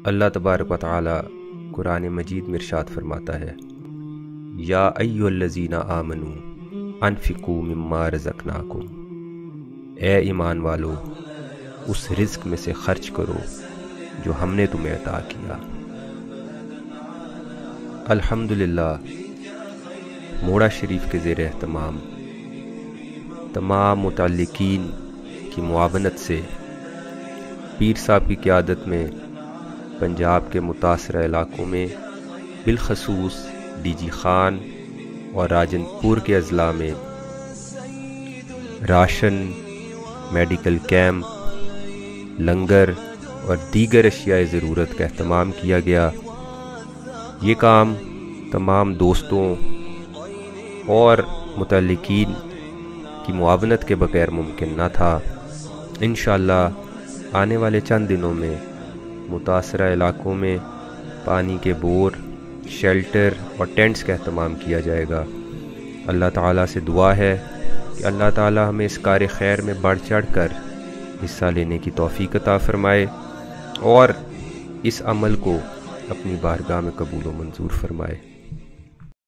اللہ تبارک و تعالی قرآن مجید میں ارشاد فرماتا ہے، یا ایھا الذین آمنوا انفقوا مما رزقناکم، اے ایمان والو اس رزق میں سے خرچ کرو جو ہم نے تمہیں عطا کیا۔ الحمدللہ موڑا شریف کے زیر اہتمام تمام متعلقین کی معاونت سے پیر صاحب کی قیادت میں پنجاب کے متاثرہ علاقوں میں بالخصوص ڈی جی خان اور راجن پور کے اضلاع میں راشن، میڈیکل کیمپ، لنگر اور دیگر اشیاء ضرورت کا اہتمام کیا گیا۔ یہ کام تمام دوستوں اور متعلقین کی معاونت کے بغیر ممکن نہ تھا۔ انشاءاللہ آنے والے چند دنوں میں متاثرہ علاقوں میں پانی کے بور، شیلٹر اور ٹینٹس کا اہتمام کیا جائے گا۔ اللہ تعالیٰ سے دعا ہے کہ اللہ تعالیٰ ہمیں اس کار خیر میں بڑھ چڑھ کر حصہ لینے کی توفیق عطا فرمائے اور اس عمل کو اپنی بارگاہ میں قبول و منظور فرمائے۔